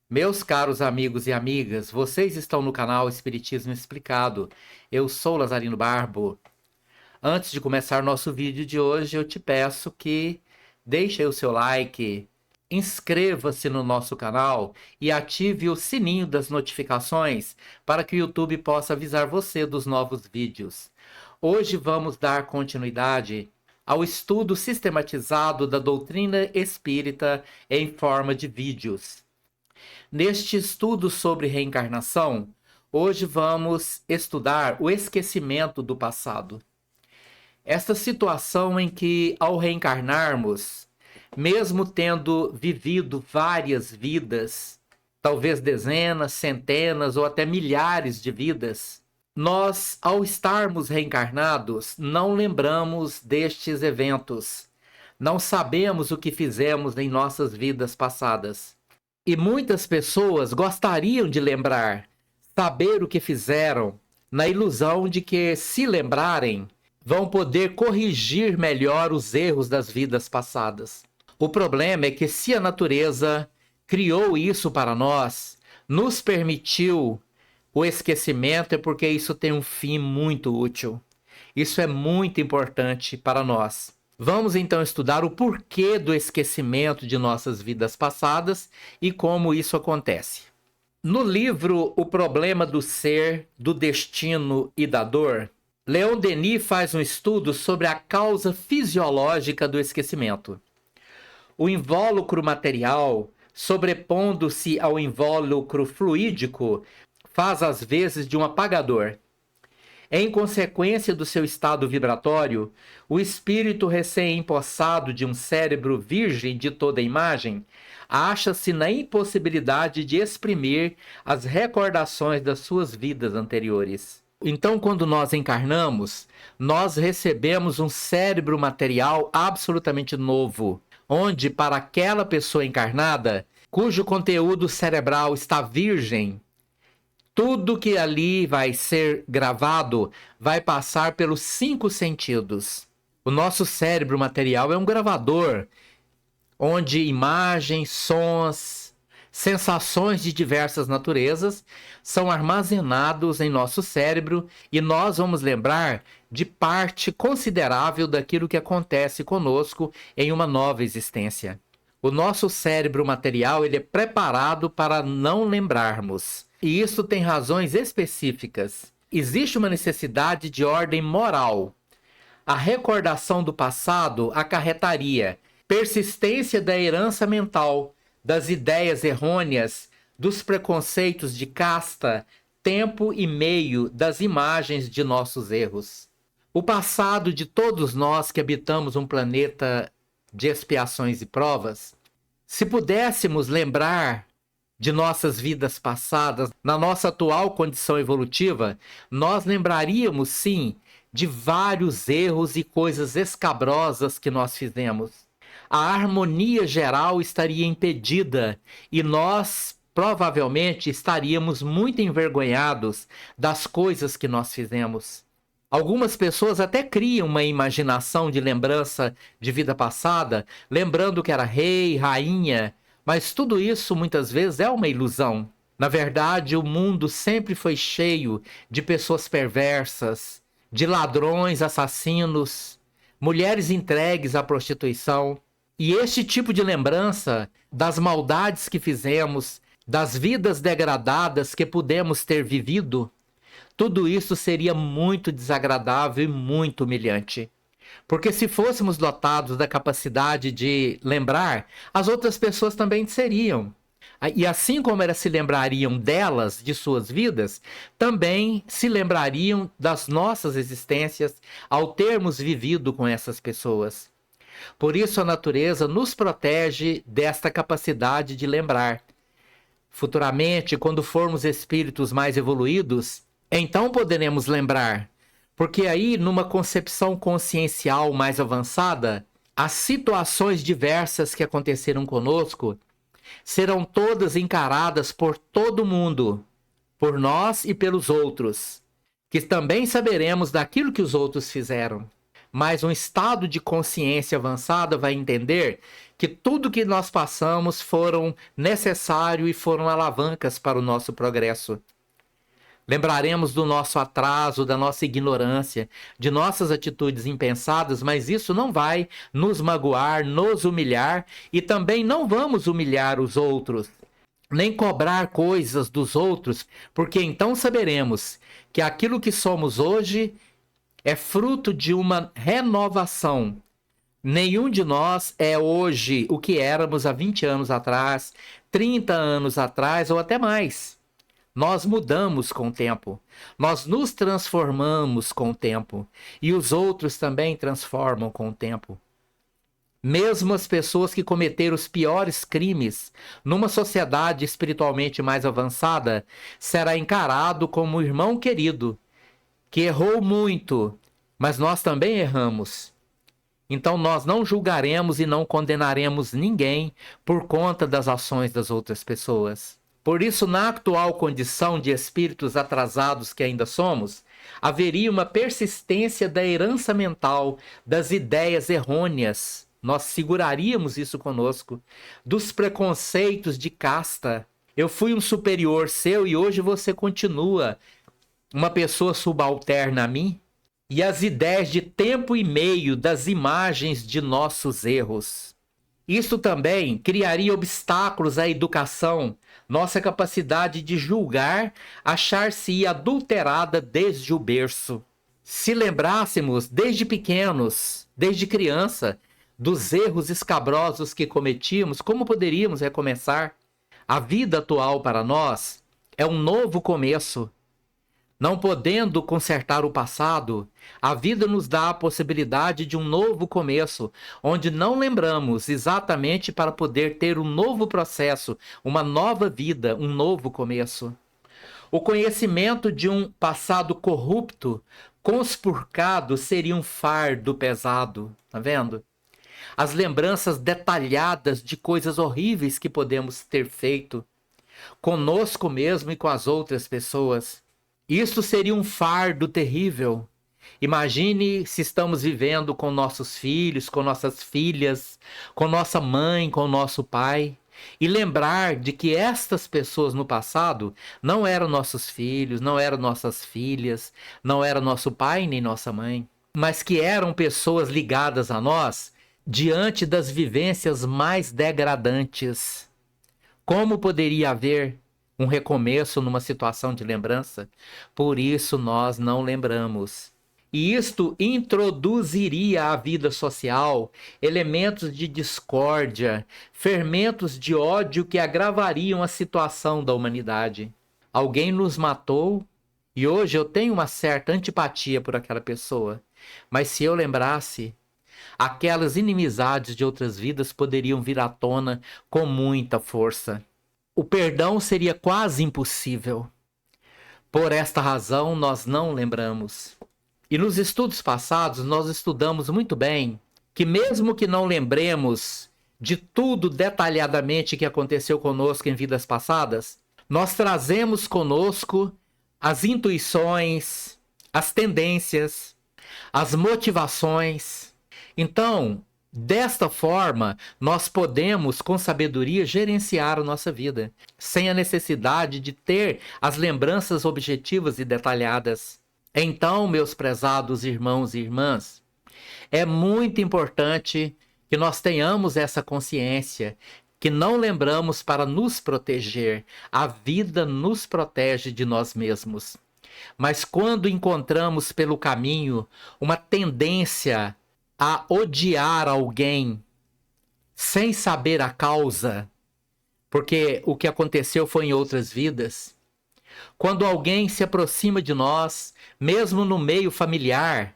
Meus caros amigos e amigas, vocês estão no canal Espiritismo Explicado. Eu sou Lazarino Barbo. Antes de começar nosso vídeo de hoje, eu te peço que deixe aí o seu like, inscreva-se no nosso canal e ative o sininho das notificações para que o YouTube possa avisar você dos novos vídeos. Hoje vamos dar continuidade ao estudo sistematizado da doutrina espírita em forma de vídeos. Neste estudo sobre reencarnação, hoje vamos estudar o esquecimento do passado. Esta situação em que, ao reencarnarmos, mesmo tendo vivido várias vidas, talvez dezenas, centenas ou até milhares de vidas, nós, ao estarmos reencarnados, não lembramos destes eventos, não sabemos o que fizemos em nossas vidas passadas. E muitas pessoas gostariam de lembrar, saber o que fizeram, na ilusão de que, se lembrarem, vão poder corrigir melhor os erros das vidas passadas. O problema é que, se a natureza criou isso para nós, nos permitiu o esquecimento, é porque isso tem um fim muito útil. Isso é muito importante para nós. Vamos então estudar o porquê do esquecimento de nossas vidas passadas e como isso acontece. No livro O Problema do Ser, do Destino e da Dor, Leon Denis faz um estudo sobre a causa fisiológica do esquecimento. O invólucro material, sobrepondo-se ao invólucro fluídico, faz às vezes de um apagador. Em consequência do seu estado vibratório, o espírito recém-empossado de um cérebro virgem de toda imagem acha-se na impossibilidade de exprimir as recordações das suas vidas anteriores. Então, quando nós encarnamos, nós recebemos um cérebro material absolutamente novo, onde, para aquela pessoa encarnada, cujo conteúdo cerebral está virgem, tudo que ali vai ser gravado vai passar pelos 5 sentidos. O nosso cérebro material é um gravador, onde imagens, sons, sensações de diversas naturezas são armazenados em nosso cérebro e nós vamos lembrar de parte considerável daquilo que acontece conosco em uma nova existência. O nosso cérebro material ele é preparado para não lembrarmos. E isso tem razões específicas. Existe uma necessidade de ordem moral. A recordação do passado acarretaria persistência da herança mental, das ideias errôneas, dos preconceitos de casta, tempo e meio das imagens de nossos erros. O passado de todos nós que habitamos um planeta de expiações e provas, se pudéssemos lembrar de nossas vidas passadas, na nossa atual condição evolutiva, nós lembraríamos sim de vários erros e coisas escabrosas que nós fizemos. A harmonia geral estaria impedida e nós provavelmente estaríamos muito envergonhados das coisas que nós fizemos. Algumas pessoas até criam uma imaginação de lembrança de vida passada, lembrando que era rei, rainha, mas tudo isso muitas vezes é uma ilusão. Na verdade, o mundo sempre foi cheio de pessoas perversas, de ladrões, assassinos, mulheres entregues à prostituição. E este tipo de lembrança das maldades que fizemos, das vidas degradadas que pudemos ter vivido, tudo isso seria muito desagradável e muito humilhante. Porque se fôssemos dotados da capacidade de lembrar, as outras pessoas também seriam. E assim como elas se lembrariam delas, de suas vidas, também se lembrariam das nossas existências ao termos vivido com essas pessoas. Por isso a natureza nos protege desta capacidade de lembrar. Futuramente, quando formos espíritos mais evoluídos, então poderemos lembrar. Porque aí, numa concepção consciencial mais avançada, as situações diversas que aconteceram conosco serão todas encaradas por todo mundo, por nós e pelos outros, que também saberemos daquilo que os outros fizeram. Mas um estado de consciência avançada vai entender que tudo que nós passamos foram necessário e foram alavancas para o nosso progresso. Lembraremos do nosso atraso, da nossa ignorância, de nossas atitudes impensadas, mas isso não vai nos magoar, nos humilhar e também não vamos humilhar os outros, nem cobrar coisas dos outros, porque então saberemos que aquilo que somos hoje é fruto de uma renovação. Nenhum de nós é hoje o que éramos há 20 anos atrás, 30 anos atrás ou até mais. Nós mudamos com o tempo, nós nos transformamos com o tempo e os outros também transformam com o tempo. Mesmo as pessoas que cometeram os piores crimes, numa sociedade espiritualmente mais avançada, será encarado como um irmão querido, que errou muito, mas nós também erramos. Então nós não julgaremos e não condenaremos ninguém por conta das ações das outras pessoas. Por isso, na atual condição de espíritos atrasados que ainda somos, haveria uma persistência da herança mental, das ideias errôneas. Nós seguraríamos isso conosco, dos preconceitos de casta. Eu fui um superior seu e hoje você continua uma pessoa subalterna a mim? E as ideias de tempo e meio das imagens de nossos erros. Isso também criaria obstáculos à educação, nossa capacidade de julgar, achar-se adulterada desde o berço. Se lembrássemos desde pequenos, desde criança, dos erros escabrosos que cometíamos, como poderíamos recomeçar? A vida atual para nós é um novo começo. Não podendo consertar o passado, a vida nos dá a possibilidade de um novo começo, onde não lembramos exatamente para poder ter um novo processo, uma nova vida, um novo começo. O conhecimento de um passado corrupto, conspurcado, seria um fardo pesado, tá vendo? As lembranças detalhadas de coisas horríveis que podemos ter feito, conosco mesmo e com as outras pessoas. Isso seria um fardo terrível. Imagine se estamos vivendo com nossos filhos, com nossas filhas, com nossa mãe, com nosso pai, e lembrar de que estas pessoas no passado não eram nossos filhos, não eram nossas filhas, não era nosso pai nem nossa mãe, mas que eram pessoas ligadas a nós diante das vivências mais degradantes. Como poderia haver um recomeço numa situação de lembrança? Por isso nós não lembramos. E isto introduziria à vida social elementos de discórdia, fermentos de ódio que agravariam a situação da humanidade. Alguém nos matou e hoje eu tenho uma certa antipatia por aquela pessoa. Mas se eu lembrasse, aquelas inimizades de outras vidas poderiam vir à tona com muita força. O perdão seria quase impossível. Por esta razão, nós não lembramos. E nos estudos passados, nós estudamos muito bem que mesmo que não lembremos de tudo detalhadamente que aconteceu conosco em vidas passadas, nós trazemos conosco as intuições, as tendências, as motivações. Então, desta forma, nós podemos, com sabedoria, gerenciar a nossa vida, sem a necessidade de ter as lembranças objetivas e detalhadas. Então, meus prezados irmãos e irmãs, é muito importante que nós tenhamos essa consciência, que não lembramos para nos proteger. A vida nos protege de nós mesmos. Mas quando encontramos pelo caminho uma tendência a odiar alguém sem saber a causa, porque o que aconteceu foi em outras vidas. Quando alguém se aproxima de nós, mesmo no meio familiar,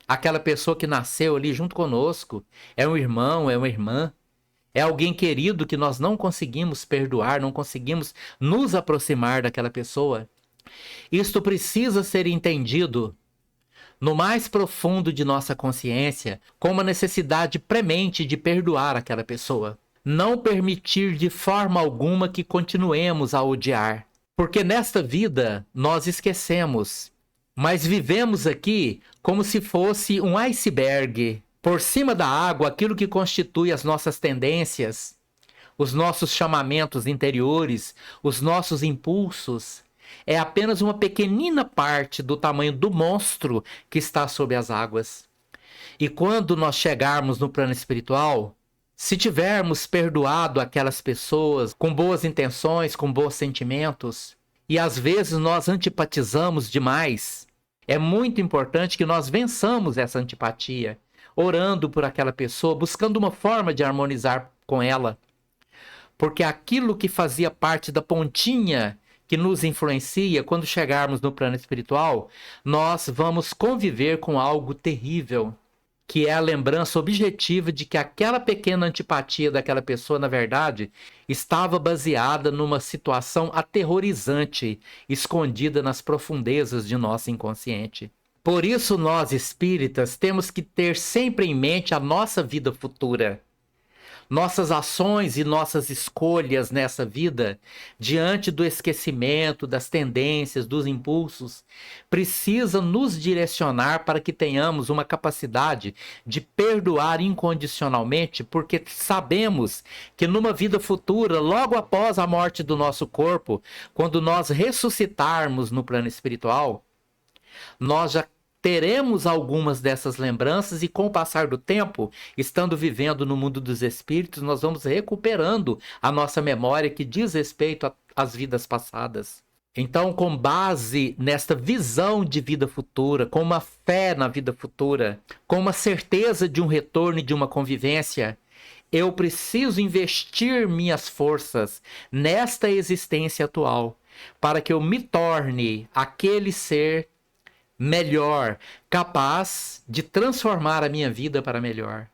aquela pessoa que nasceu ali junto conosco, é um irmão, é uma irmã, é alguém querido que nós não conseguimos perdoar, não conseguimos nos aproximar daquela pessoa. Isto precisa ser entendido no mais profundo de nossa consciência, com uma necessidade premente de perdoar aquela pessoa. Não permitir de forma alguma que continuemos a odiar. Porque nesta vida nós esquecemos, mas vivemos aqui como se fosse um iceberg. Por cima da água, aquilo que constitui as nossas tendências, os nossos chamamentos interiores, os nossos impulsos, é apenas uma pequenina parte do tamanho do monstro que está sob as águas. E quando nós chegarmos no plano espiritual, se tivermos perdoado aquelas pessoas com boas intenções, com bons sentimentos, e às vezes nós antipatizamos demais, é muito importante que nós vençamos essa antipatia, orando por aquela pessoa, buscando uma forma de harmonizar com ela. Porque aquilo que fazia parte da pontinha que nos influencia, quando chegarmos no plano espiritual, nós vamos conviver com algo terrível, que é a lembrança objetiva de que aquela pequena antipatia daquela pessoa, na verdade, estava baseada numa situação aterrorizante, escondida nas profundezas de nosso inconsciente. Por isso, nós espíritas temos que ter sempre em mente a nossa vida futura. Nossas ações e nossas escolhas nessa vida, diante do esquecimento, das tendências, dos impulsos, precisam nos direcionar para que tenhamos uma capacidade de perdoar incondicionalmente, porque sabemos que numa vida futura, logo após a morte do nosso corpo, quando nós ressuscitarmos no plano espiritual, nós já teremos algumas dessas lembranças e com o passar do tempo, estando vivendo no mundo dos espíritos, nós vamos recuperando a nossa memória que diz respeito às vidas passadas. Então, com base nesta visão de vida futura, com uma fé na vida futura, com uma certeza de um retorno e de uma convivência, eu preciso investir minhas forças nesta existência atual, para que eu me torne aquele ser melhor, capaz de transformar a minha vida para melhor.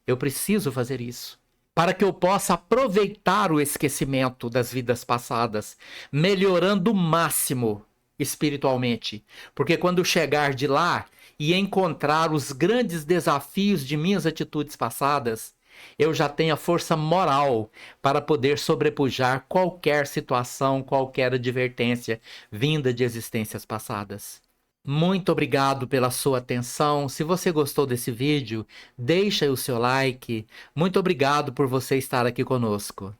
Eu preciso fazer isso, para que eu possa aproveitar o esquecimento das vidas passadas, melhorando o máximo espiritualmente. Porque quando chegar de lá e encontrar os grandes desafios de minhas atitudes passadas, eu já tenho a força moral para poder sobrepujar qualquer situação, qualquer advertência vinda de existências passadas. Muito obrigado pela sua atenção. Se você gostou desse vídeo, deixa aí o seu like. Muito obrigado por você estar aqui conosco.